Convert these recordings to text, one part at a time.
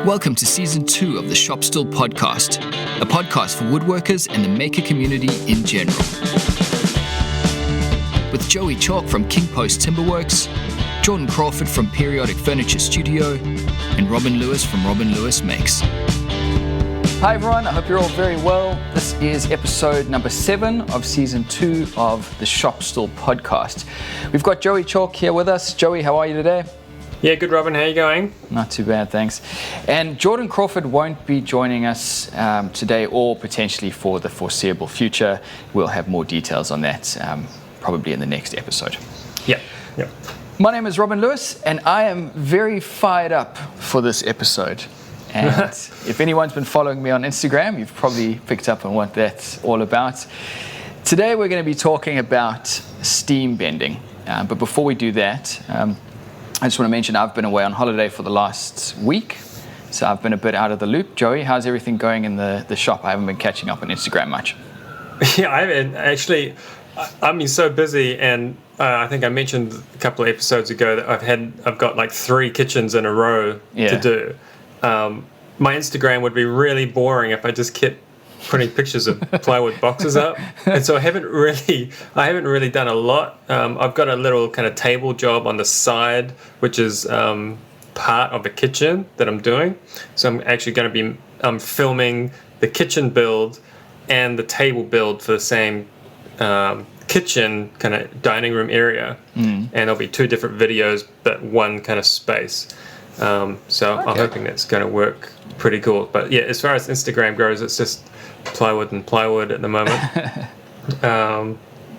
Welcome to Season 2 of the Stool podcast, a podcast for woodworkers and the maker community in general. With Joey Chalk from King Post Timberworks, Jordan Crawford from Periodic Furniture Studio, and Robin Lewis from Robin Lewis Makes. Hi everyone, I hope you're all very well. This is episode number 7 of Season 2 of the Stool podcast. We've got Joey Chalk here with us. Joey, how are you today? Yeah, good, Robin. How are you going? Not too bad, thanks. And Jordan Crawford won't be joining us today or potentially for the foreseeable future. We'll have more details on that probably in the next episode. Yeah. My name is Robin Lewis, and I am very fired up for this episode. And if anyone's been following me on Instagram, you've probably picked up on what that's all about. Today we're going to be talking about steam bending. But before we do that, I just want to mention I've been away on holiday for the last week, so I've been a bit out of the loop. Joey, how's everything going in the shop? I haven't been catching up on Instagram much. Yeah, I haven't. Actually, I've been so busy, and I think I mentioned a couple of episodes ago that I've got like 3 kitchens in a row to do. My Instagram would be really boring if I just kept putting pictures of plywood boxes up, and so I haven't really done a lot. I've got a little kind of table job on the side, which is part of the kitchen that I'm doing. So I'm actually going to be filming the kitchen build and the table build for the same kitchen kind of dining room area, and there'll be 2 different videos but one kind of space. So okay. I'm hoping that's going to work pretty cool. But yeah, as far as Instagram goes, it's just plywood at the moment.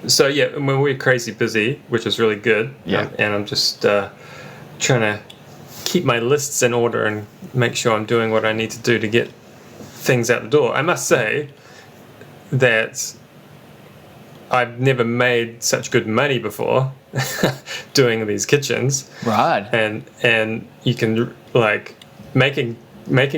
So yeah, we're crazy busy, which is really good. Yeah. And I'm just trying to keep my lists in order and make sure I'm doing what I need to do to get things out the door. I must say that I've never made such good money before doing these kitchens. Right. And you can like making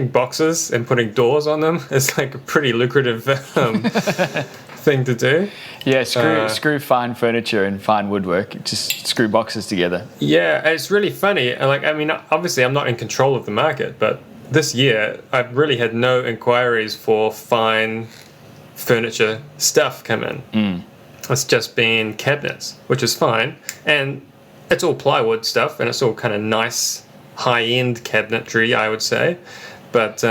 boxes and putting doors on them is like a pretty lucrative thing to do. Yeah, screw fine furniture and fine woodwork. Just screw boxes together. Yeah, it's really funny. Like, I mean, obviously I'm not in control of the market, but this year I've really had no inquiries for fine furniture stuff come in. It's just been cabinets, which is fine. And it's all plywood stuff, and it's all kind of nice, high-end cabinetry, I would say. But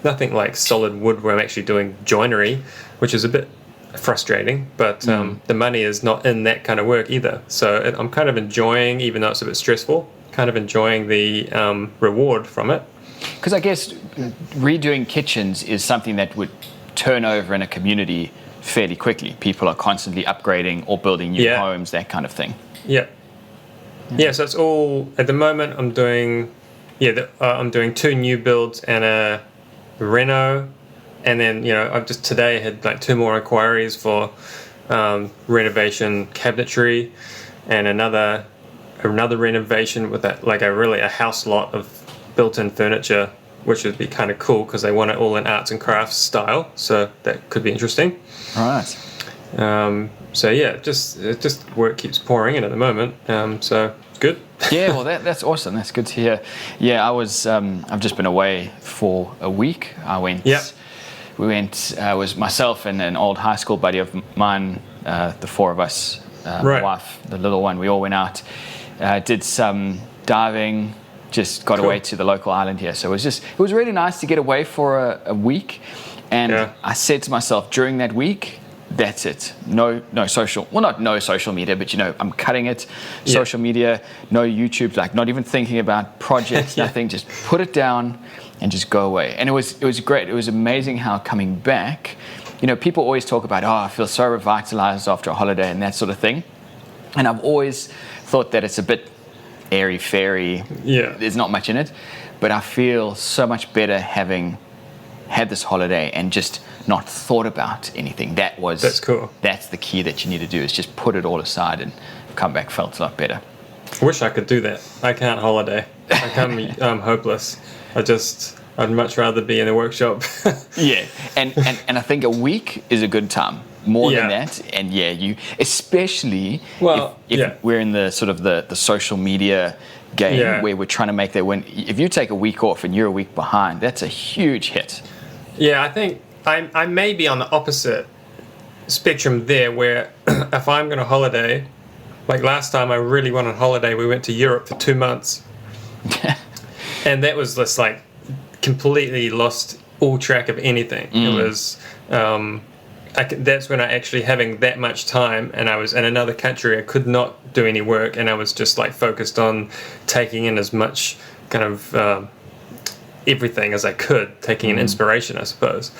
nothing like solid wood where I'm actually doing joinery, which is a bit frustrating. But the money is not in that kind of work either. So I'm kind of enjoying, even though it's a bit stressful, kind of enjoying the reward from it. Because I guess redoing kitchens is something that would turn over in a community fairly quickly. People are constantly upgrading or building new homes, that kind of thing. Yeah, so it's all, at the moment I'm doing 2 new builds and a reno, and then I've just today had like 2 more inquiries for renovation cabinetry, and another renovation with a house lot of built-in furniture, which would be kind of cool because they want it all in arts and crafts style, so that could be interesting. Right. So yeah, just work keeps pouring in at the moment. So it's good. Yeah, well that's awesome. That's good to hear. Yeah, I've just been away for a week. We went. It was myself and an old high school buddy of mine. The 4 of us, my wife, the little one. We all went out, did some diving. Just got away to the local island here. So it was really nice to get away for a week. And I said to myself during that week, that's it. No social, well, not no social media, but I'm cutting it. Social media, no YouTube, like not even thinking about projects, nothing. Just put it down and just go away. And it was great. It was amazing how coming back, people always talk about, I feel so revitalized after a holiday and that sort of thing. And I've always thought that it's a bit airy-fairy. Yeah. There's not much in it. But I feel so much better having had this holiday and just not thought about anything. That's cool. That's the key that you need to do, is just put it all aside, and come back felt a lot better. I wish I could do that. I can't holiday. I'm hopeless. I'd much rather be in a workshop. Yeah, and I think a week is a good time. More than that, and you especially if we're in the sort of the social media game where we're trying to make that win. If you take a week off and you're a week behind, that's a huge hit. Yeah, I think I may be on the opposite spectrum there, where if I'm going to holiday, like last time I really went on holiday, we went to Europe for 2 months. And that was just like completely lost all track of anything. It was, that's when I actually having that much time, and I was in another country, I could not do any work, and I was just like focused on taking in as much kind of everything as I could, taking in inspiration, I suppose.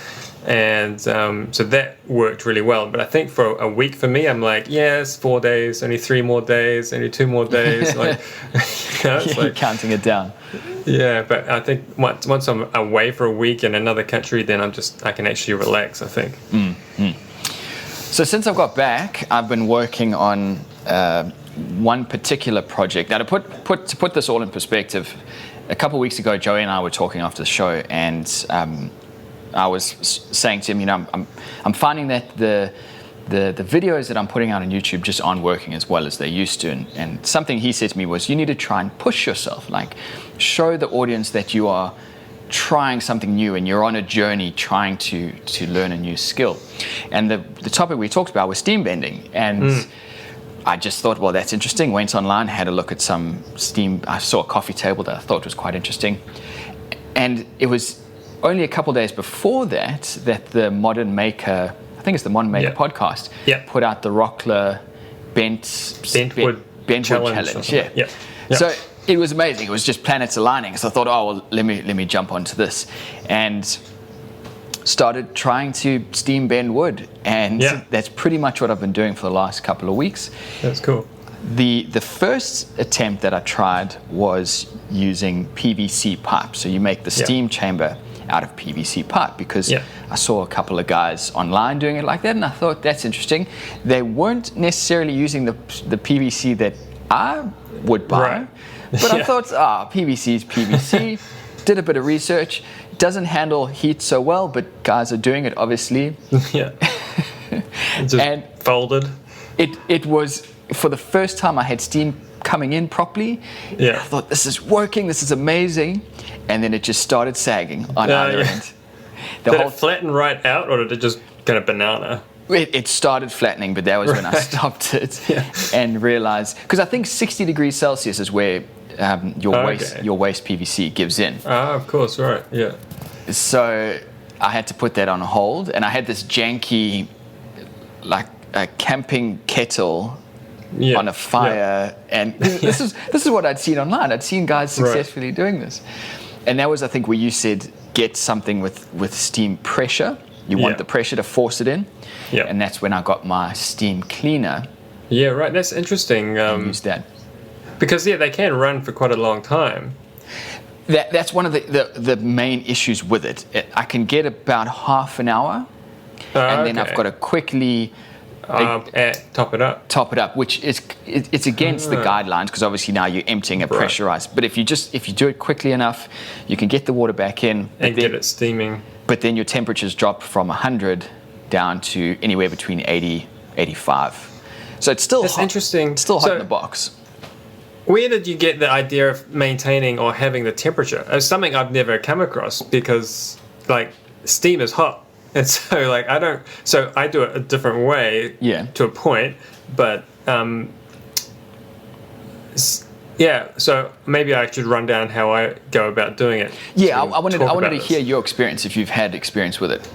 And so that worked really well. But I think for a week for me, I'm like, it's 4 days, only 3 more days, only 2 more days. Like, it's like counting it down. Yeah, but I think once I'm away for a week in another country, then I can actually relax, I think. So since I've got back, I've been working on one particular project. Now, to put this all in perspective, a couple of weeks ago, Joey and I were talking after the show, and I was saying to him, I'm finding that the videos that I'm putting out on YouTube just aren't working as well as they used to. And something he said to me was, you need to try and push yourself, like show the audience that you are trying something new and you're on a journey trying to learn a new skill. And the topic we talked about was steam bending. And I just thought, well, that's interesting. Went online, had a look at some steam. I saw a coffee table that I thought was quite interesting. And it was only a couple of days before that the Modern Maker, I think it's the Modern Maker podcast, put out the Rockler Bent Wood Challenge. Yeah. So it was amazing. It was just planets aligning. So I thought, oh, well, let me jump onto this. And started trying to steam bend wood. And that's pretty much what I've been doing for the last couple of weeks. That's cool. The first attempt that I tried was using PVC pipe. So you make the steam chamber out of PVC pipe, because I saw a couple of guys online doing it like that, and I thought that's interesting. They weren't necessarily using the PVC that I would buy, but I thought, PVC is PVC. Did a bit of research. Doesn't handle heat so well, but guys are doing it, obviously. And folded. It was, for the first time I had steam coming in properly. I thought, this is working, this is amazing. And then it just started sagging on either end. Did it flatten right out, or did it just kind of banana? It started flattening, but that was when I stopped it and realized, because I think 60 degrees Celsius is where your waste PVC gives in. Of course, right, So I had to put that on hold, and I had this janky, like a camping kettle on a fire, and this is what I'd seen online. I'd seen guys successfully doing this, and that was, I think, where you said get something with steam pressure. You want the pressure to force it in, and that's when I got my steam cleaner. Yeah, right. That's interesting. Use that because they can run for quite a long time. That's one of the main issues with it. I can get about half an hour, and then I've got to quickly top it up, which it's against the guidelines, because obviously now you're emptying a pressurized. But if you do it quickly enough, you can get the water back in and get it steaming. But then your temperatures drop from 100 down to anywhere between 80, 85. So it's still hot. Interesting. It's still hot in the box. Where did you get the idea of maintaining or having the temperature? It's something I've never come across, because like steam is hot. And so like I do it a different way to a point, but so maybe I should run down how I go about doing it. I wanted to hear your experience, if you've had experience with it.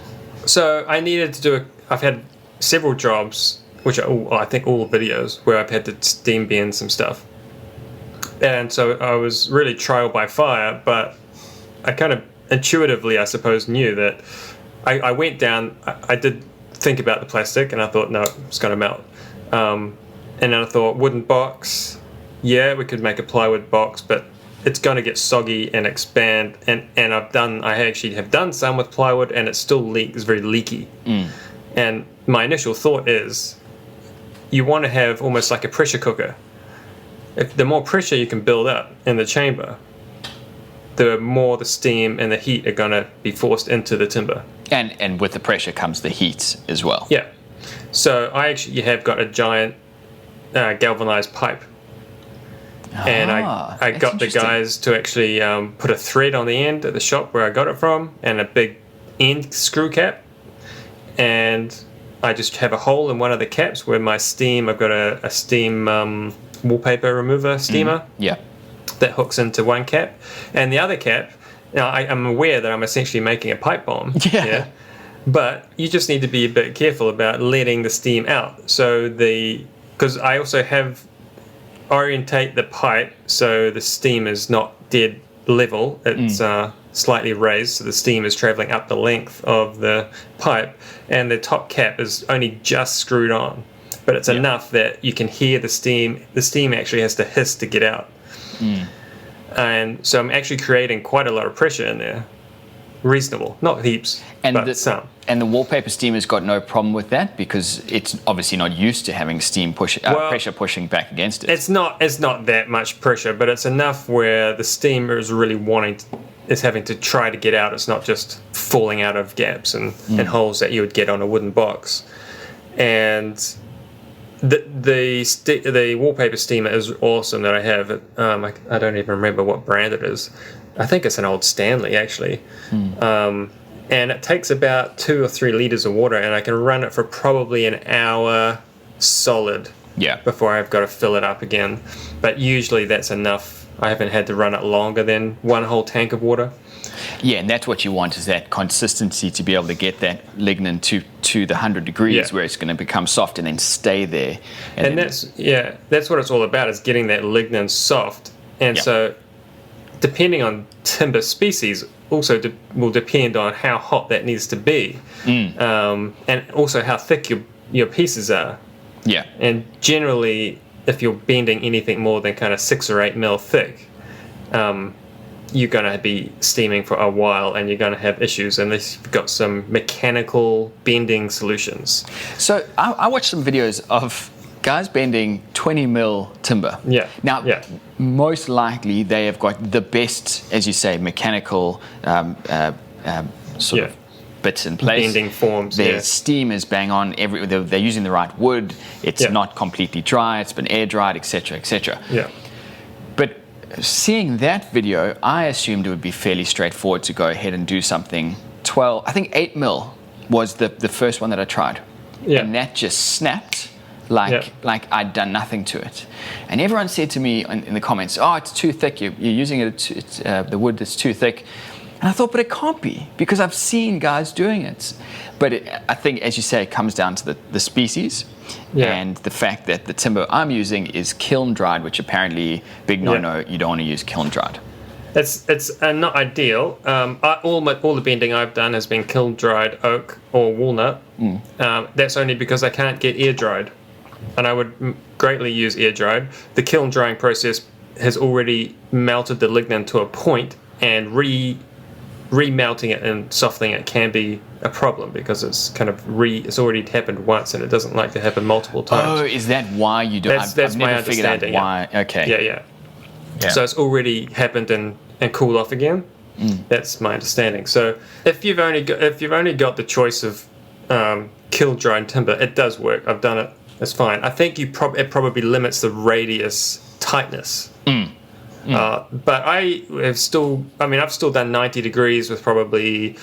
So I needed to I've had several jobs, which are I think all videos, where I've had to steam bend some stuff. And so I was really trial by fire, but I kind of intuitively, I suppose, knew that I went down, I did think about the plastic, and I thought, no, it's going to melt. And then I thought, wooden box, we could make a plywood box, but it's going to get soggy and expand. And I actually have done some with plywood, and it still it's very leaky. And my initial thought is, you want to have almost like a pressure cooker. The more pressure you can build up in the chamber, the more the steam and the heat are going to be forced into the timber. And with the pressure comes the heat as well. Yeah. So I actually have got a giant galvanized pipe. And I got the guys to actually put a thread on the end at the shop where I got it from, and a big end screw cap. And I just have a hole in one of the caps where my steam, I've got a steam wallpaper remover steamer. Yeah. That hooks into one cap. And the other cap, now I'm aware that I'm essentially making a pipe bomb. Yeah. But you just need to be a bit careful about letting the steam out. So because I also orientate the pipe so the steam is not dead level. It's slightly raised, so the steam is traveling up the length of the pipe, and the top cap is only just screwed on. But it's enough that you can hear the steam. The steam actually has to hiss to get out. And so I'm actually creating quite a lot of pressure in there. Reasonable, not heaps, but some. And the wallpaper steamer's got no problem with that because it's obviously not used to having steam pressure pushing back against it. It's not that much pressure, but it's enough where the steamer is really having to try to get out. It's not just falling out of gaps and holes that you would get on a wooden box. And the wallpaper steamer is awesome that I have. I don't even remember what brand it is. I think it's an old Stanley, actually. And it takes about 2 or 3 liters of water, and I can run it for probably an hour solid before I've got to fill it up again. But usually that's enough. I haven't had to run it longer than one whole tank of water. Yeah, and that's what you want, is that consistency to be able to get that lignin to the 100 degrees where it's going to become soft and then stay there. And that's what it's all about, is getting that lignin soft. And so depending on timber species also will depend on how hot that needs to be, and also how thick your pieces are. Yeah. And generally, if you're bending anything more than kind of 6 or 8 mil thick, you're going to be steaming for a while, and you're going to have issues unless you've got some mechanical bending solutions. So I watched some videos of guys bending 20 mil timber. Yeah. Now, most likely they have got the best, as you say, mechanical sort of bits in place. Bending forms. Their steam is bang on. They're using the right wood. It's not completely dry. It's been air dried, etc., etc. Yeah. But seeing that video, I assumed it would be fairly straightforward to go ahead and do something 12. I think 8 mil was the first one that I tried. Yeah. And that just snapped. Like I'd done nothing to it. And everyone said to me in the comments, oh, it's too thick, you're using the wood that's too thick. And I thought, but it can't be, because I've seen guys doing it. But I think, as you say, it comes down to the species and the fact that the timber I'm using is kiln dried, which apparently, big no-no, you don't want to use kiln dried. It's not ideal. All the bending I've done has been kiln dried oak or walnut. That's only because I can't get air dried. And I would greatly use air dried. The kiln drying process has already melted the lignin to a point, and remelting it and softening it can be a problem because it's kind of it's already happened once and it doesn't like to happen multiple times. Oh, is that why you do it? That's my understanding. Why? Okay. Yeah. So it's already happened and cooled off again. That's my understanding. So if you've only got the choice of kiln dried timber, it does work. I've done it. It's fine. I think it probably limits the radius tightness. But I've still done 90 degrees with probably,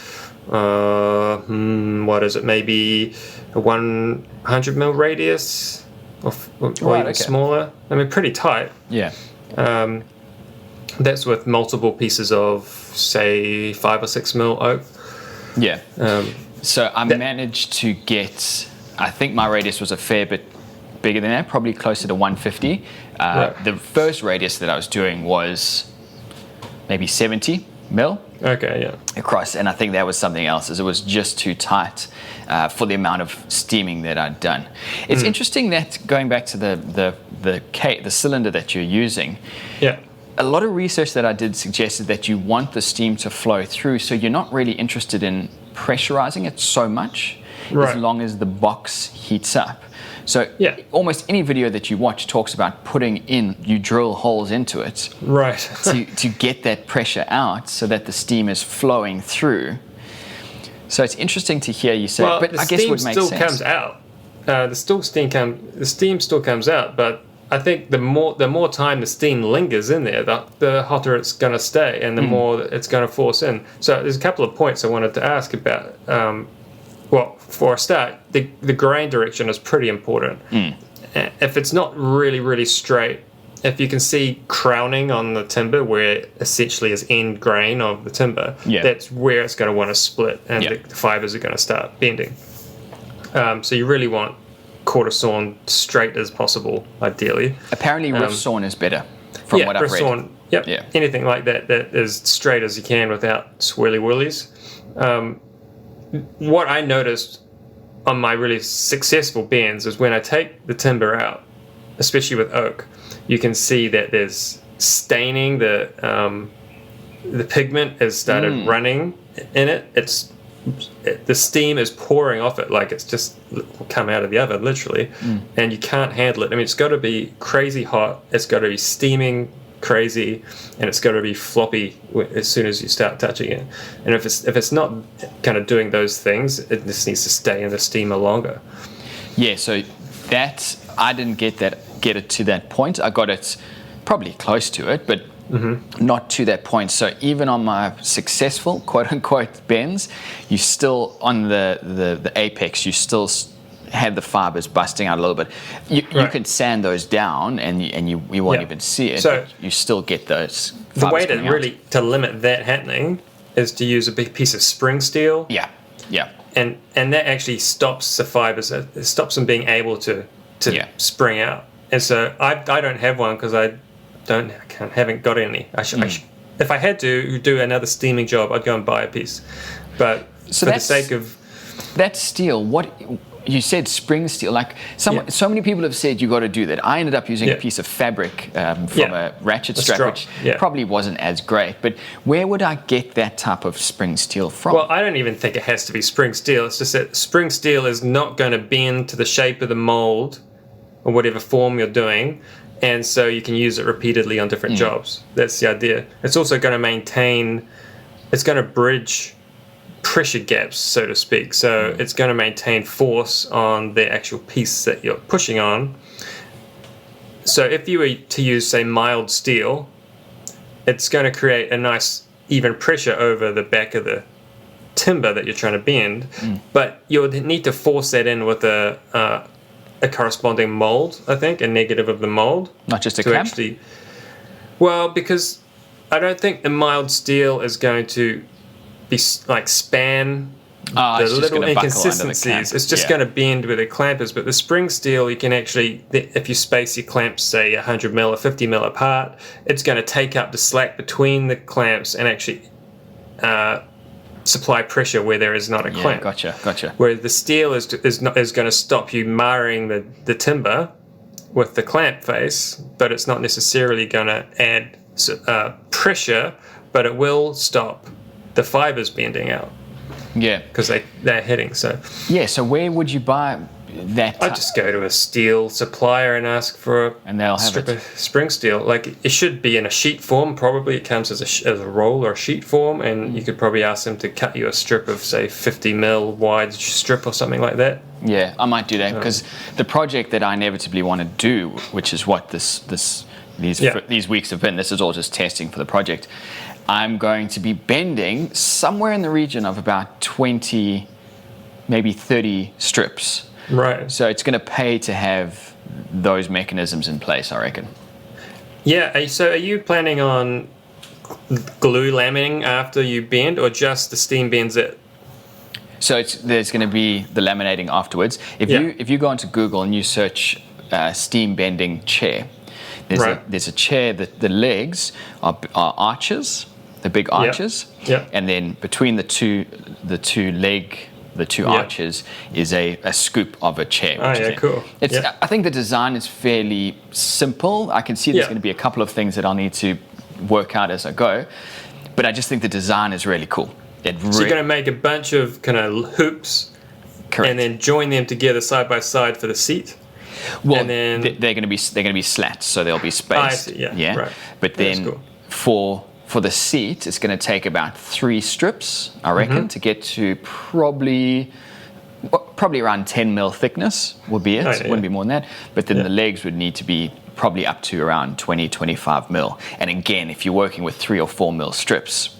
what is it, maybe a 100 mil radius or even smaller. I mean, pretty tight. Yeah. That's with multiple pieces of, say, 5 or 6 mil oak. Yeah. So I managed to get, I think my radius was a fair bit bigger than that, probably closer to 150. The first radius that I was doing was maybe 70 mil. Okay, yeah. Across, and I think that was something else, as it was just too tight for the amount of steaming that I'd done. It's interesting that, going back to the cylinder that you're using, a lot of research that I did suggested that you want the steam to flow through, so you're not really interested in pressurizing it so much, as long as the box heats up. So almost any video that you watch talks about you drill holes into it to get that pressure out so that the steam is flowing through. So it's interesting to hear you say, but I guess it would make sense. Comes out. The steam still comes out, but I think the more time the steam lingers in there, the hotter it's going to stay, and the more it's going to force in. So there's a couple of points I wanted to ask about. Well, for a start, the grain direction is pretty important. If it's not really, really straight, if you can see crowning on the timber where essentially is end grain of the timber, that's where it's going to want to split, and the fibers are going to start bending. So you really want quarter sawn straight as possible, ideally. Apparently rift sawn is better, from what I've read. Sawn, anything like that is straight as you can without swirly whirlies. What I noticed on my really successful bends is when I take the timber out, especially with oak, you can see that there's staining. The pigment has started running in it. The steam is pouring off it like it's just come out of the oven, literally, and you can't handle it. I mean, it's got to be crazy hot. It's got to be steaming crazy, and it's got to be floppy as soon as you start touching it. And if it's not kind of doing those things, it just needs to stay in the steamer longer. Yeah, so that I didn't get it to that point. I got it probably close to it, but not to that point. So even on my successful quote unquote bends, you still on the apex, you still have the fibers busting out a little bit. You can sand those down, and you won't even see it. So you still get those fibers. The way to limit that happening is to use a big piece of spring steel. Yeah. And that actually stops the fibers. It stops them being able to spring out. And so I don't have one because I haven't got any. If I had to do another steaming job, I'd go and buy a piece. But for the sake of that steel, what you said, spring steel. Like so many people have said you got to do that. I ended up using a piece of fabric from a ratchet strap, which probably wasn't as great. But where would I get that type of spring steel from? Well, I don't even think it has to be spring steel. It's just that spring steel is not going to bend to the shape of the mold or whatever form you're doing. And so you can use it repeatedly on different jobs. That's the idea. It's also going to it's going to bridge pressure gaps, so to speak. So it's going to maintain force on the actual piece that you're pushing on. So if you were to use, say, mild steel, it's going to create a nice even pressure over the back of the timber that you're trying to bend. But you'll need to force that in with a corresponding mold, I think, a negative of the mold. Not just a clamp? Because I don't think the mild steel is going to be like span the little inconsistencies. It's just going to bend where the clamp is. But the spring steel, you can actually, if you space your clamps, say 100 mil or 50 mil apart, it's going to take up the slack between the clamps and actually supply pressure where there is not a clamp. Gotcha. Where the steel is going to stop you marring the timber with the clamp face, but it's not necessarily going to add pressure, but it will stop the fibers bending out. Yeah. Because they're hitting. So where would you buy that? I'd just go to a steel supplier and ask for a strip of spring steel. Like, it should be in a sheet form. Probably it comes as a roll or a sheet form, and you could probably ask them to cut you a strip of, say, 50 mil wide strip or something like that. Yeah, I might do that because the project that I inevitably want to do, which is what these weeks have been. This is all just testing for the project. I'm going to be bending somewhere in the region of about 20, maybe 30 strips. Right. So it's going to pay to have those mechanisms in place, I reckon. Yeah. So are you planning on glue laminating after you bend, or just the steam bends it? So there's going to be the laminating afterwards. If you go onto Google and you search steam bending chair, there's a chair that the legs are arches, the big arches, and then between the two arches is a scoop of a chair. Cool. I think the design is fairly simple. I can see there's going to be a couple of things that I'll need to work out as I go, but I just think the desigine is really cool. So you're going to make a bunch of kind of hoops, correct, and then join them together side by side for the seat. Well, and then they're going to be slats, so they'll be spaced. Right. But then for the seat, it's going to take about 3 strips, I reckon, to get to probably around 10 mil thickness would be it. It wouldn't be more than that. But then the legs would need to be probably up to around 20, 25 mil. And again, if you're working with 3 or 4 mil strips,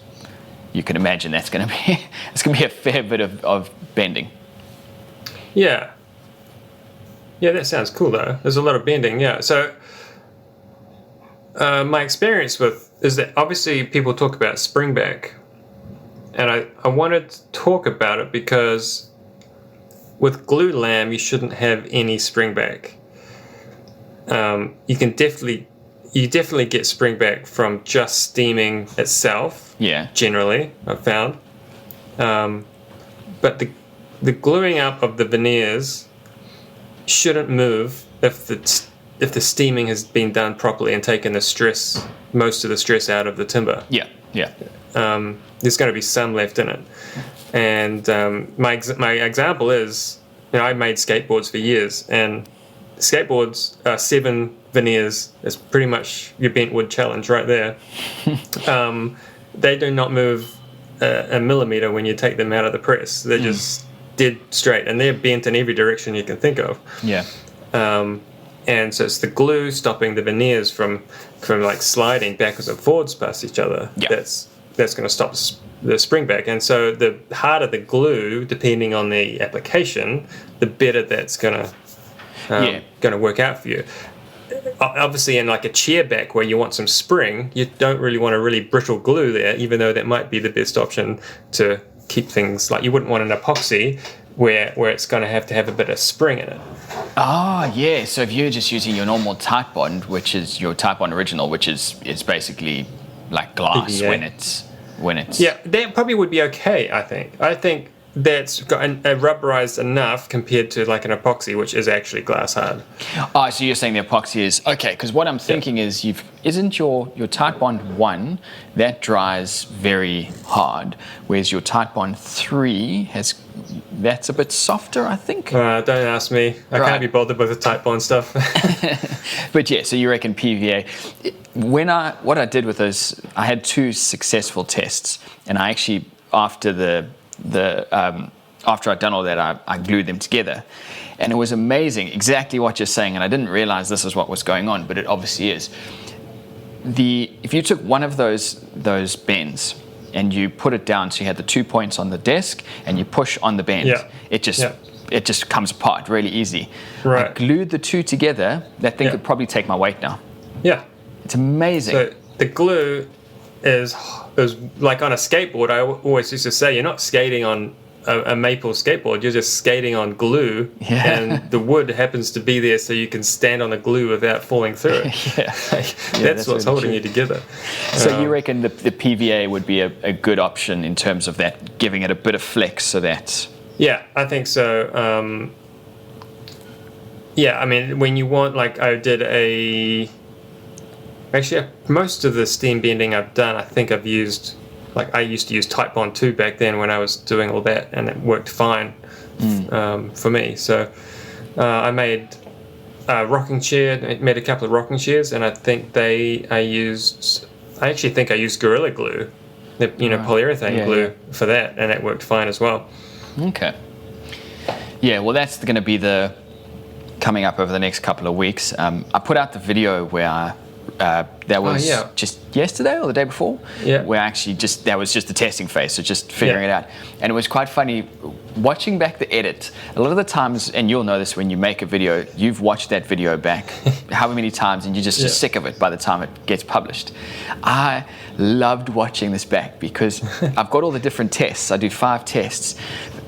you can imagine that's going to be a fair bit of bending. Yeah. Yeah, that sounds cool though. There's a lot of bending. Yeah. So my experience is that obviously people talk about springback, and I wanted to talk about it because with glue lamb you shouldn't have any springback. You definitely get springback from just steaming itself. Yeah. Generally, I've found. But the gluing up of the veneers shouldn't move if the steaming has been done properly and taken most of the stress out of the timber. Yeah. Yeah. There's going to be some left in it. And my example is, I made skateboards for years, and skateboards are 7 veneers. It's pretty much your bent wood challenge right there. They do not move a millimeter when you take them out of the press. They're just dead straight, and they're bent in every direction you can think of. Yeah. And so it's the glue stopping the veneers from like sliding backwards and forwards past each other. Yeah. That's going to stop the springback. And so the harder the glue, depending on the application, the better that's going to work out for you. Obviously, in like a chair back where you want some spring, you don't really want a really brittle glue there, even though that might be the best option to keep things, like you wouldn't want an epoxy where it's going to have a bit of spring in it. Oh, yeah. So if you're just using your normal Type Bond, which is your Type Bond original, which is basically like glass PVA. when it's... Yeah, that probably would be okay, I think that's got a rubberized enough compared to like an epoxy, which is actually glass hard. Oh, so you're saying the epoxy is okay? Because what I'm thinking is, isn't your Type Bond 1 that dries very hard, whereas your Type Bond 3 that's a bit softer, I think. Don't ask me. I can't be bothered with the Type Bond stuff. But yeah, so you reckon PVA? What I did with those, I had 2 successful tests, and I actually after I'd done all that, I glued them together, and it was amazing, exactly what you're saying. And I didn't realize this is what was going on, but it obviously is. If you took one of those bends and you put it down, so you had the 2 points on the desk, and you push on the bend, it just comes apart really easy. Right. I glued the 2 together. That thing could probably take my weight now. Yeah, it's amazing. So the glue is like on a skateboard. I always used to say, you're not skating on a maple skateboard, you're just skating on glue, and the wood happens to be there so you can stand on the glue without falling through it. That's what's really holding you together. So you reckon the PVA would be a good option in terms of that, giving it a bit of flex so that... Yeah, I think so. I mean, when you want, like I did actually, most of the steam bending I've done, I think I've used, like I used to use Type Bond 2 back then when I was doing all that, and it worked fine for me. So I made a rocking chair, I made a couple of rocking chairs, and I actually think I used Gorilla Glue, polyurethane glue for that, and that worked fine as well. Okay. Yeah, well, that's going to be coming up over the next couple of weeks. I put out the video where that was just yesterday or the day before, where actually that was just the testing phase, so just figuring it out. And it was quite funny watching back the edit. A lot of the times, and you'll know this when you make a video, you've watched that video back however many times, and you're just sick of it by the time it gets published. I loved watching this back because I've got all the different tests. I do 5 tests,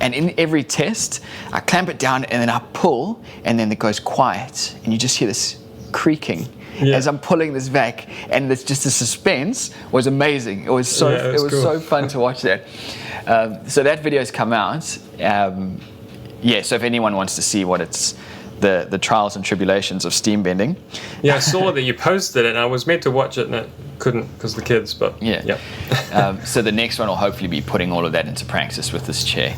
and in every test I clamp it down and then I pull, and then it goes quiet, and you just hear this creaking as I'm pulling this back, and it's just the suspense was amazing. It was so fun to watch that. So that video's come out. So if anyone wants to see what it's the trials and tribulations of steam bending. Yeah, I saw that you posted it, and I was meant to watch it, and I couldn't because of the kids. But so the next one will hopefully be putting all of that into practice with this chair.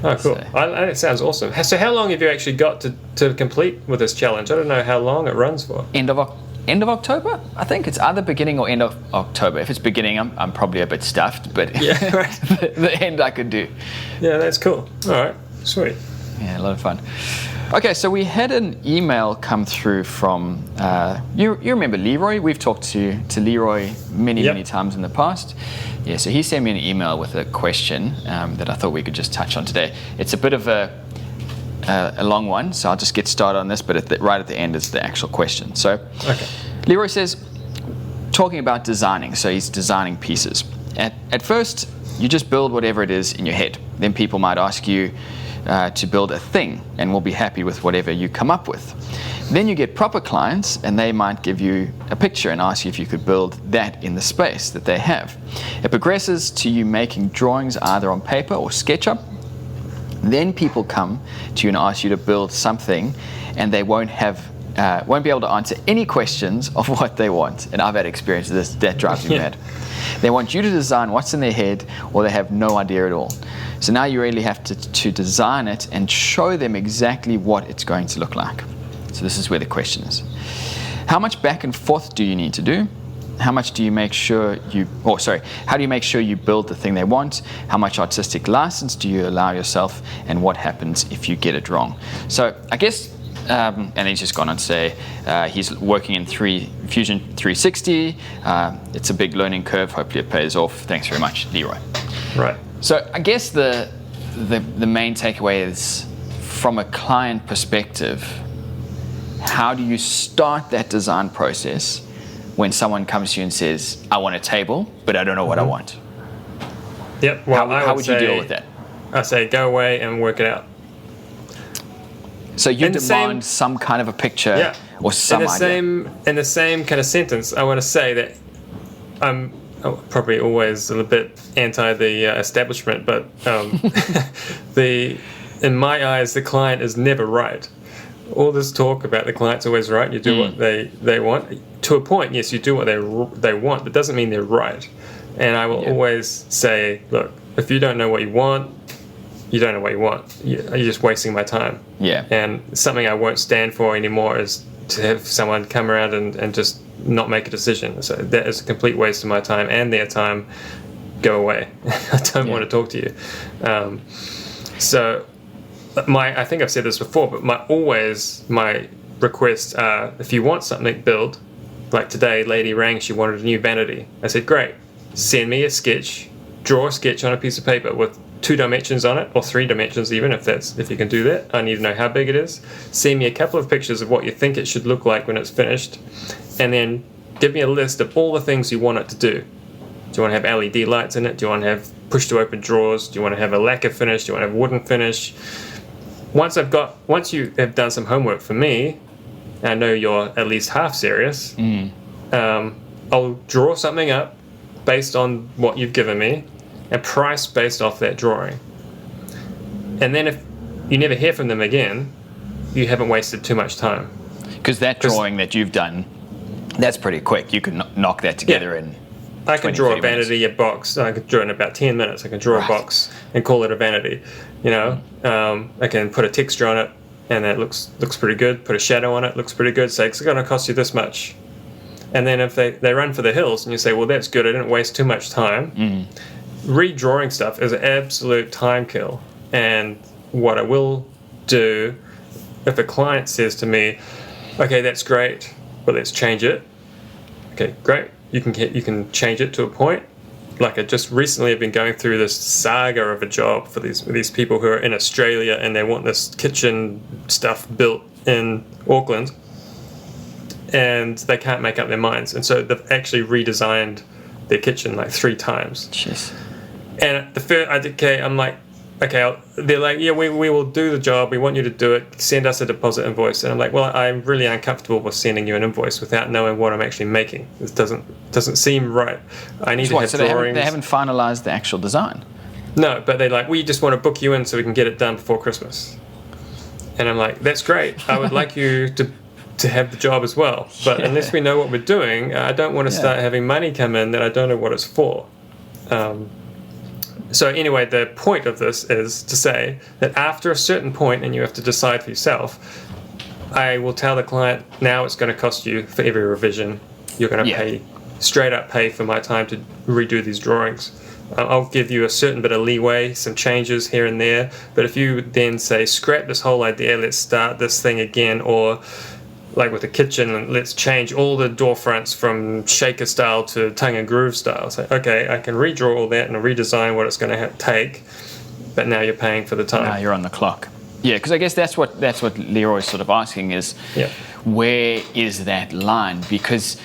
Oh, cool. That sounds awesome. So how long have you actually got to complete with this challenge? I don't know how long it runs for. End of October, I think. It's either beginning or end of October. If it's beginning, I'm probably a bit stuffed, but the end I could do. Yeah, that's cool. All right, sweet. Yeah, a lot of fun. Okay, so we had an email come through from, you remember Leroy? We've talked to Leroy many times in the past. Yeah, so he sent me an email with a question that I thought we could just touch on today. It's a bit of a long one, so I'll just get started on this, but right at the end is the actual question. So Leroy says, talking about designing, so he's designing pieces. At first, you just build whatever it is in your head. Then people might ask you to build a thing, and we'll be happy with whatever you come up with. Then you get proper clients, and they might give you a picture and ask you if you could build that in the space that they have. It progresses to you making drawings either on paper or SketchUp. Then people come to you and ask you to build something, and they won't be able to answer any questions of what they want. And I've had experience with this. That drives me mad. They want you to design what's in their head, or they have no idea at all. So now you really have to design it and show them exactly what it's going to look like. So this is where the question is. How much back and forth do you need to do? How much do you make sure how do you make sure you build the thing they want? How much artistic license do you allow yourself? And what happens if you get it wrong? So I guess, and he's just gone on to say he's working in Fusion 360. It's a big learning curve. Hopefully it pays off. Thanks very much, Leroy. Right. So I guess the main takeaway is, from a client perspective, how do you start that design process when someone comes to you and says, I want a table, but I don't know what I want? Yep. Well, how would you deal with that? I say go away and work it out. So you demand some kind of a picture or some idea. In the same kind of sentence, I want to say that I'm probably always a little bit anti the establishment, but in my eyes, the client is never right. All this talk about the client's always right, you do what they want. To a point, yes, you do what they want, but doesn't mean they're right. And I will always say, look, if you don't know what you want, you don't know what you want. You're just wasting my time. Yeah. And something I won't stand for anymore is to have someone come around and just not make a decision. So that is a complete waste of my time and their time. Go away. I don't want to talk to you. I think I've said this before, but my requests are, if you want something, build. Like today, lady rang, she wanted a new vanity. I said, great, send me a sketch, draw a sketch on a piece of paper with 2 dimensions on it, or 3 dimensions even, if you can do that. I need to know how big it is. Send me a couple of pictures of what you think it should look like when it's finished, and then give me a list of all the things you want it to do. Do you want to have LED lights in it? Do you want to have push-to-open drawers? Do you want to have a lacquer finish? Do you want to have wooden finish? Once you have done some homework for me, and I know you're at least half serious, I'll draw something up based on what you've given me, and price based off that drawing. And then if you never hear from them again, you haven't wasted too much time. Because that drawing that you've done, that's pretty quick. You can knock that together in 20, I can draw a vanity, a box. I can draw in about 10 minutes. I can draw a box and call it a vanity. I can put a texture on it, and that looks pretty good. Put a shadow on it, looks pretty good. Say, it's going to cost you this much. And then if they run for the hills, and you say, well, that's good. I didn't waste too much time. Redrawing stuff is an absolute time kill. And what I will do, if a client says to me, okay, that's great, but let's change it. Okay, great. You can change it to a point. Like I just recently have been going through this saga of a job for these people who are in Australia, and they want this kitchen stuff built in Auckland, and they can't make up their minds. And so they've actually redesigned their kitchen like 3 times. Jeez. And at the first, I'm like, okay, they're like, yeah, we will do the job. We want you to do it. Send us a deposit invoice. And I'm like, well, I'm really uncomfortable with sending you an invoice without knowing what I'm actually making. This doesn't seem right. I need to have drawings. They haven't finalized the actual design. No, but they're like, we just want to book you in so we can get it done before Christmas. And I'm like, that's great. I would like you to have the job as well. But unless we know what we're doing, I don't want to start having money come in that I don't know what it's for. So anyway, the point of this is to say that after a certain point, and you have to decide for yourself, I will tell the client, now it's going to cost you for every revision. You're going to straight up pay for my time to redo these drawings. I'll give you a certain bit of leeway, some changes here and there. But if you then say, scrap this whole idea, let's start this thing again, or like with the kitchen, let's change all the door fronts from shaker style to tongue and groove style. So, okay, I can redraw all that and redesign what it's going to take, but now you're paying for the time. Now you're on the clock. Yeah, because I guess that's what Leroy's sort of asking is, where is that line? Because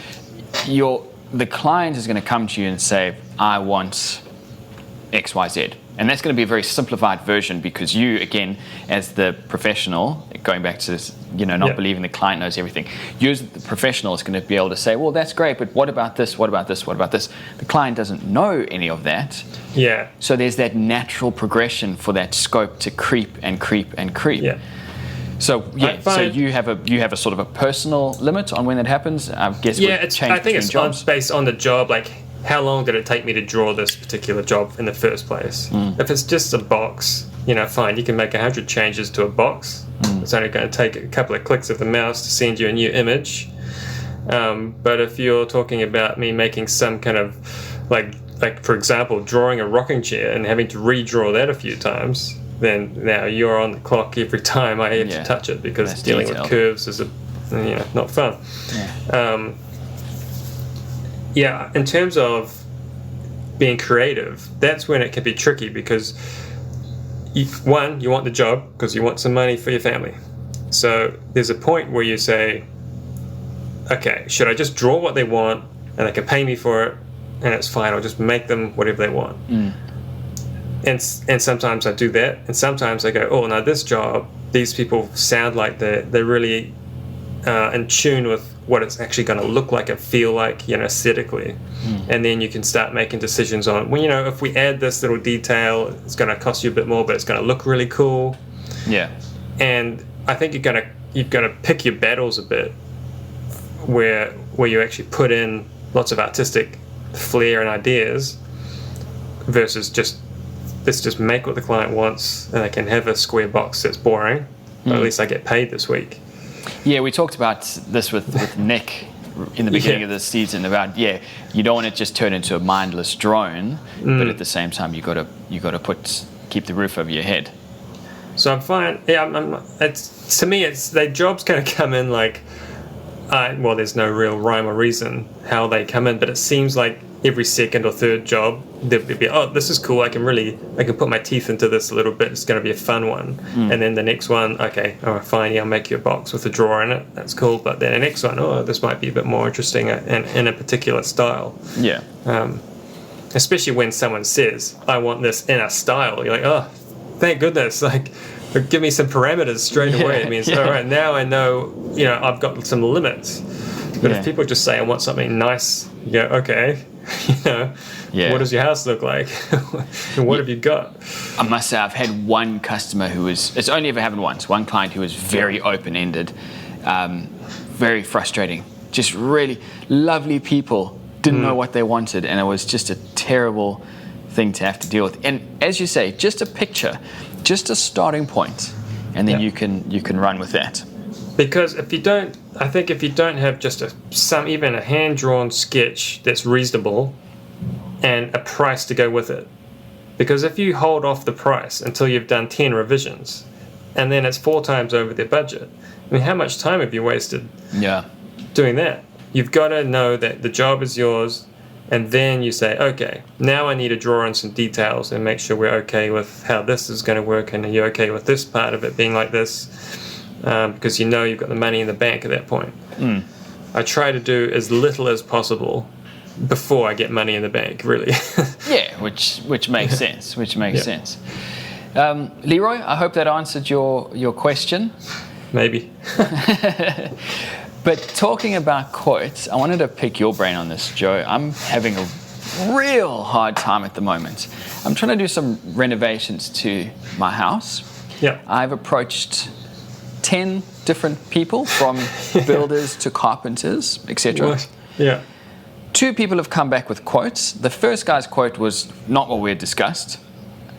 the client is going to come to you and say, I want X, Y, Z. And that's going to be a very simplified version because you, again, as the professional, going back to this, not believing the client knows everything, you as the professional is going to be able to say, well, that's great, but what about this, what about this, what about this? The client doesn't know any of that. Yeah. So there's that natural progression for that scope to creep and creep and creep. Yeah. So so you have a sort of a personal limit on when that happens. I guess. Yeah, I think it's based on the job. Like, how long did it take me to draw this particular job in the first place? If it's just a box, fine, you can make 100 changes to a box. It's only going to take a couple of clicks of the mouse to send you a new image. But if you're talking about me making some kind of like for example, drawing a rocking chair and having to redraw that a few times, then now you're on the clock every time I have to touch it, because that's dealing detailed. with curves is not fun. In terms of being creative, that's when it can be tricky, because you want the job because you want some money for your family. So there's a point where you say, okay, should I just draw what they want and they can pay me for it and it's fine, I'll just make them whatever they want. And sometimes I do that, and sometimes I go, oh, now this job, these people sound like they're really in tune with what it's actually going to look like and feel like, aesthetically. And then you can start making decisions on, well, if we add this little detail, it's going to cost you a bit more, but it's going to look really cool. Yeah. And I think you've got to pick your battles a bit, where you actually put in lots of artistic flair and ideas versus let's just make what the client wants and they can have a square box that's boring, but at least I get paid this week. Yeah, we talked about this with Nick in the beginning of the season about you don't want to just turn into a mindless drone, but at the same time you got to keep the roof over your head. So I'm fine. Yeah, to me it's the jobs kind of come in like, there's no real rhyme or reason how they come in, but it seems like every second or third job there'd be, oh, this is cool, I can put my teeth into this a little bit, it's going to be a fun one. And then the next one, okay, all right, fine, I'll make you a box with a drawer in it, that's cool. But then the next one, oh, this might be a bit more interesting and in a particular style. Especially when someone says, I want this in a style, you're like, oh, thank goodness, give me some parameters straight away. It means, all right, now I know, I've got some limits. But if people just say, I want something nice, you go, okay, what does your house look like? And what have you got? I must say, I've had one customer it's only ever happened once, one client who was very open-ended, very frustrating, just really lovely people, didn't know what they wanted, and it was just a terrible thing to have to deal with. And as you say, just a picture, just a starting point, and then you can run with that. Because if you don't have just even a hand-drawn sketch that's reasonable and a price to go with it, because if you hold off the price until you've done 10 revisions and then it's 4 times over their budget, I mean, how much time have you wasted doing that? You've got to know that the job is yours, and then you say, okay, now I need to draw in some details and make sure we're okay with how this is going to work, and are you okay with this part of it being like this? Because you've got the money in the bank at that point. I try to do as little as possible before I get money in the bank, really. which makes sense. Sense. Leroy, I hope that answered your question. Maybe. But talking about quotes, I wanted to pick your brain on this, Joe. I'm having a real hard time at the moment. I'm trying to do some renovations to my house. I've approached 10 different people, from builders to carpenters, etc. 2 people have come back with quotes. The first guy's quote was not what we had discussed.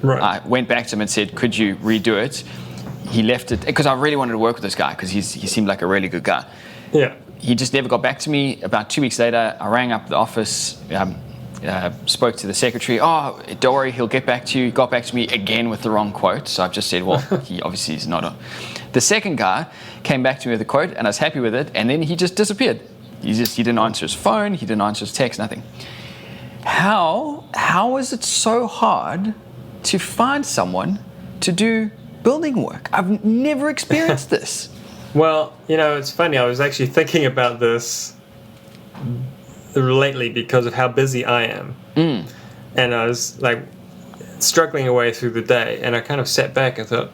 I went back to him and said, could you redo it? He left it, because I really wanted to work with this guy, because he seemed like a really good guy. He just never got back to me. About 2 weeks later, I rang up the office, spoke to the secretary. Oh, don't worry, he'll get back to you. Got back to me again with the wrong quote. So I've just said, well, he obviously is not. The second guy came back to me with a quote, and I was happy with it. And then he just disappeared. He didn't answer his phone. He didn't answer his text. Nothing. How is it so hard to find someone to do building work? I've never experienced this. Well, it's funny. I was actually thinking about this lately because of how busy I am. And I was like struggling away through the day, and I kind of sat back and thought,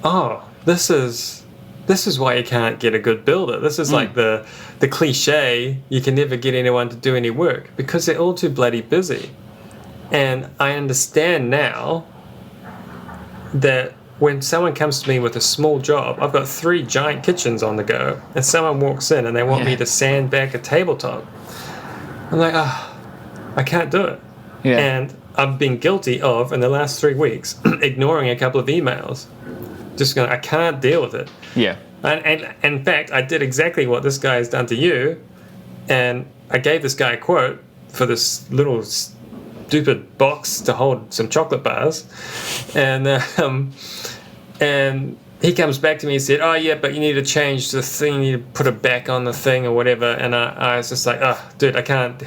oh, this is why you can't get a good builder. This is like the cliche, you can never get anyone to do any work, because they're all too bloody busy. And I understand now that when someone comes to me with a small job, I've got 3 giant kitchens on the go, and someone walks in and they want me to sand back a tabletop. I'm like, I can't do it. Yeah. And I've been guilty of, in the last 3 weeks, ignoring a couple of emails. Just going, I can't deal with it. Yeah. And in fact, I did exactly what this guy has done to you, and I gave this guy a quote for this little stupid box to hold some chocolate bars, and he comes back to me and said, oh yeah, but you need to change the thing, you need to put it back on the thing or whatever. And I was just like, oh dude, I can't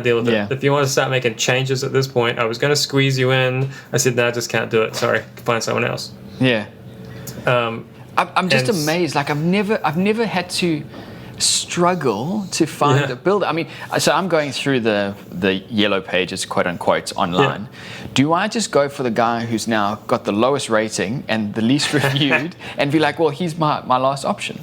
deal with it. If you want to start making changes at this point, I was going to squeeze you in. I said, no, I just can't do it, sorry, find someone else. Yeah. I'm just amazed. Like I've never had to struggle to find a builder. I mean, so I'm going through the yellow pages, quote unquote, online. Yeah. Do I just go for the guy who's now got the lowest rating and the least reviewed and be like, well, he's my last option?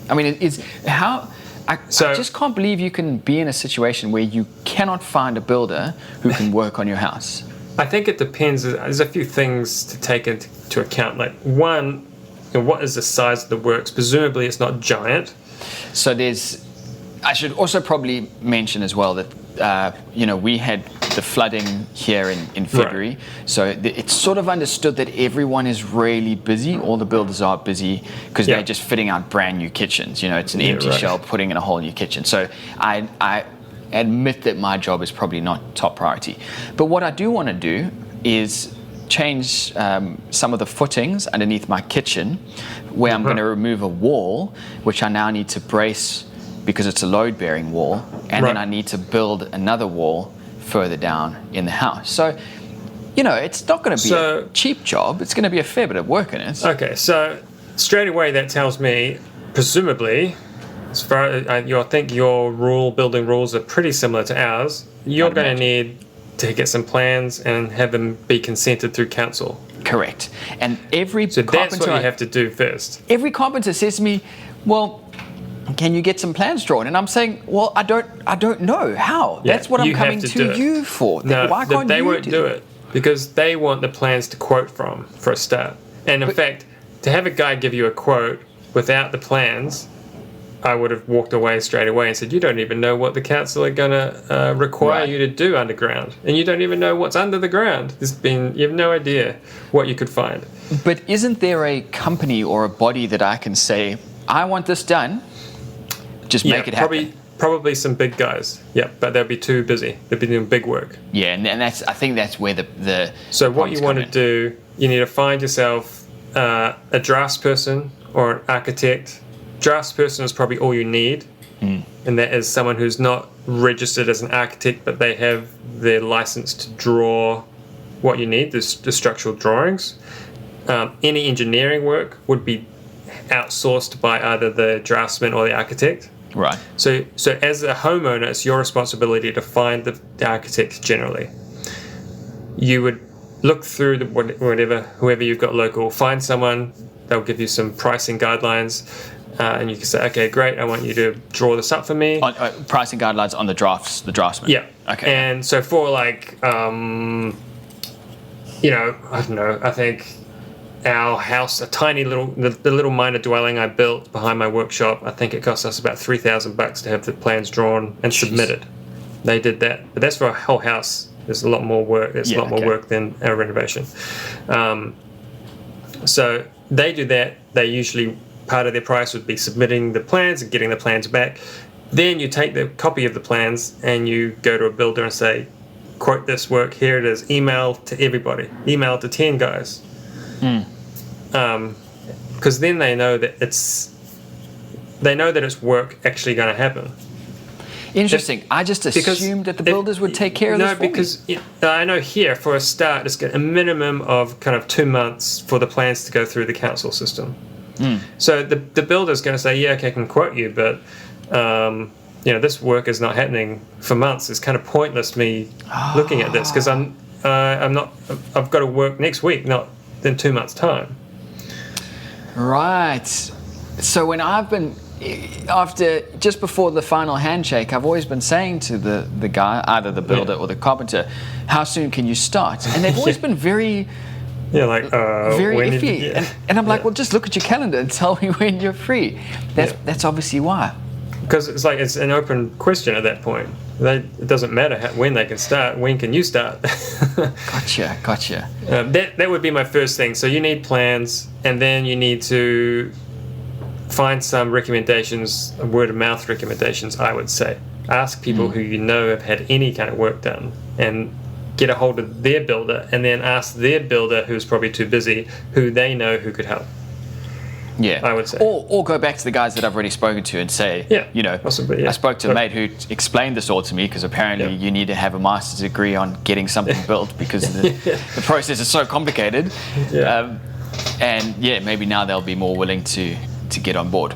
I mean, I just can't believe you can be in a situation where you cannot find a builder who can work on your house. I think it depends. There's a few things to take into account. Like one, what is the size of the works? Presumably it's not giant. So I should also probably mention as well that, we had the flooding here in February. Right. So it's sort of understood that everyone is really busy. All the builders are busy because they're just fitting out brand new kitchens. It's an empty shell, putting in a whole new kitchen. So I admit that my job is probably not top priority. But what I do want to do is change some of the footings underneath my kitchen, where I'm going to remove a wall, which I now need to brace because it's a load-bearing wall, and then I need to build another wall further down in the house. So, it's not going to be a cheap job. It's going to be a fair bit of work in it. Okay, so straight away that tells me, presumably, as far as I think your building rules are pretty similar to ours. You're going to need to get some plans and have them be consented through council. Correct. And every carpenter... that's what you have to do first. Every carpenter says to me, well, can you get some plans drawn? And I'm saying, well, I don't know how. Yeah, that's what I'm coming to you for. No, why can't they won't do it because they want the plans to quote from for a start. And in fact, to have a guy give you a quote without the plans, I would have walked away straight away and said, you don't even know what the council are going to require you to do underground. And you don't even know what's under the ground. You have no idea what you could find. But isn't there a company or a body that I can say, I want this done, just make it happen? Probably some big guys. Yeah, but they'll be too busy. They'll be doing big work. Yeah, and I think that's where the So what you want to do, you need to find yourself a draftsperson or an architect. Draftsperson is probably all you need, and that is someone who's not registered as an architect, but they have their license to draw what you need, the structural drawings. Any engineering work would be outsourced by either the draftsman or the architect. Right. So as a homeowner, it's your responsibility to find the architect generally. You would look through whoever you've got local, find someone, they'll give you some pricing guidelines. And you can say, okay, great, I want you to draw this up for me. Pricing guidelines on the draftsman. Yeah. Okay. And so for like, I don't know, I think our house, the little minor dwelling I built behind my workshop, I think it cost us about $3,000 to have the plans drawn and submitted. They did that. But that's for a whole house. There's a lot more work. There's a lot more work than our renovation. So they do that. They usually... part of their price would be submitting the plans and getting the plans back. Then you take the copy of the plans and you go to a builder and say, quote this work. Here it is. Email to everybody. Email to 10 guys. Because then they know that it's work actually going to happen. Interesting. I just assumed that the builders would take care of this for me. No, because I know here, for a start, it's got a minimum of kind of 2 months for the plans to go through the council system. So the builder's going to say, yeah, okay, I can quote you, but this work is not happening for months. It's kind of pointless me looking at this because I've got to work next week, not in 2 months' time. Right. So when I've been, just before the final handshake, I've always been saying to the guy, either the builder or the carpenter, how soon can you start? And they've always been very very iffy. And I'm like, well, just look at your calendar and tell me when you're free. That's obviously why. Because it's an open question at that point. It doesn't matter when they can start. When can you start? Gotcha. That would be my first thing. So you need plans, and then you need to find some recommendations, word of mouth recommendations, I would say. Ask people who you know have had any kind of work done, and get a hold of their builder, and then ask their builder, who's probably too busy, who they know who could help. Yeah, I would say. Or go back to the guys that I've already spoken to and say, possibly, I spoke to a mate who explained this all to me, because apparently you need to have a master's degree on getting something built because the process is so complicated. And maybe now they'll be more willing to get on board.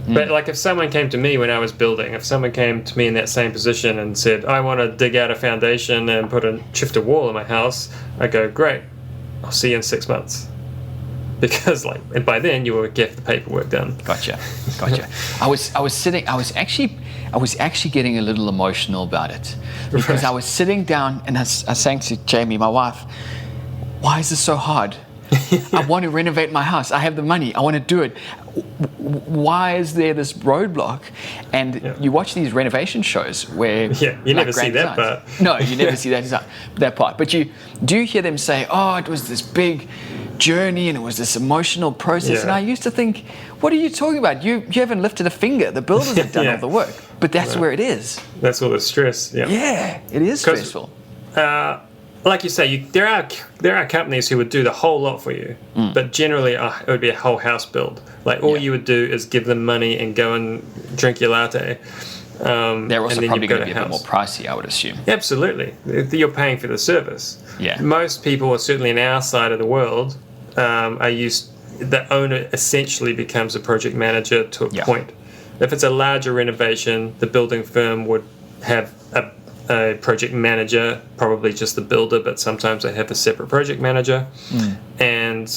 But like, if someone came to me when I was building, if someone came to me in that same position and said, I want to dig out a foundation and shift a wall in my house, I go, great, I'll see you in 6 months. Because and by then you will get the paperwork done. Gotcha. I was actually getting a little emotional about it, because I was sitting down and I was saying to Jamie, my wife, why is this so hard? I want to renovate my house. I have the money. I want to do it. Why is there this roadblock? And you watch these renovation shows where you never see that part. No, you never see that part. But you do hear them say, "Oh, it was this big journey and it was this emotional process." And I used to think, "What are you talking about? You haven't lifted a finger. The builders have done all the work." But that's where it is. That's all the stress. Yeah, it is stressful. Like you say, there are companies who would do the whole lot for you, but generally it would be a whole house build. All you would do is give them money and go and drink your latte. They're also probably going to be a bit more pricey, I would assume. Absolutely. You're paying for the service. Yeah. Most people, certainly in our side of the world, the owner essentially becomes a project manager to a point. If it's a larger renovation, the building firm would have a project manager, probably just the builder, but sometimes they have a separate project manager, and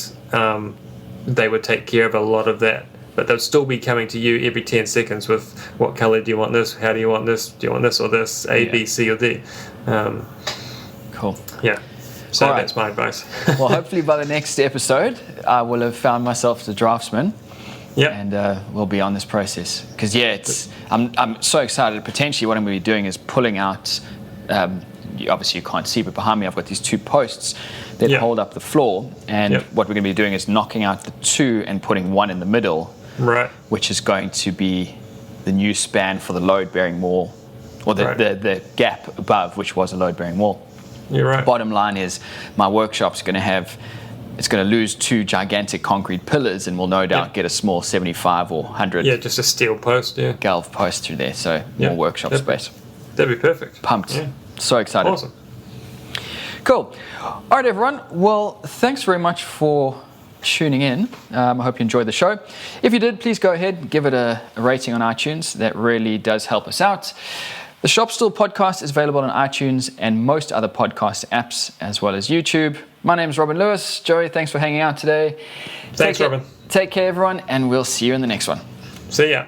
they would take care of a lot of that. But they'll still be coming to you every 10 seconds with, what color do you want this? How do you want this? Do you want this or this? A, B, C, or D? Cool. Yeah. So that's my advice. Well, hopefully by the next episode, I will have found myself the draftsman. Yeah, and we'll be on this process, because I'm so excited. Potentially, what I'm going to be doing is pulling out. Obviously, you can't see, but behind me, I've got these 2 posts that hold up the floor, and what we're going to be doing is knocking out the 2 and putting 1 in the middle, right? Which is going to be the new span for the load-bearing wall, or the gap above, which was a load-bearing wall. You're right. Bottom line is, my workshop's going to have. It's going to lose 2 gigantic concrete pillars, and we'll no doubt get a small 75 or 100. Yeah, just a steel post. Yeah. Galv post through there, so more workshop space. That'd be perfect. Pumped. Yeah. So excited. Awesome. Cool. All right, everyone. Well, thanks very much for tuning in. I hope you enjoyed the show. If you did, please go ahead and give it a rating on iTunes. That really does help us out. The Shop Stool podcast is available on iTunes and most other podcast apps, as well as YouTube. My name is Robin Lewis. Joey, thanks for hanging out today. Thanks, Robin. Take care, everyone, and we'll see you in the next one. See ya.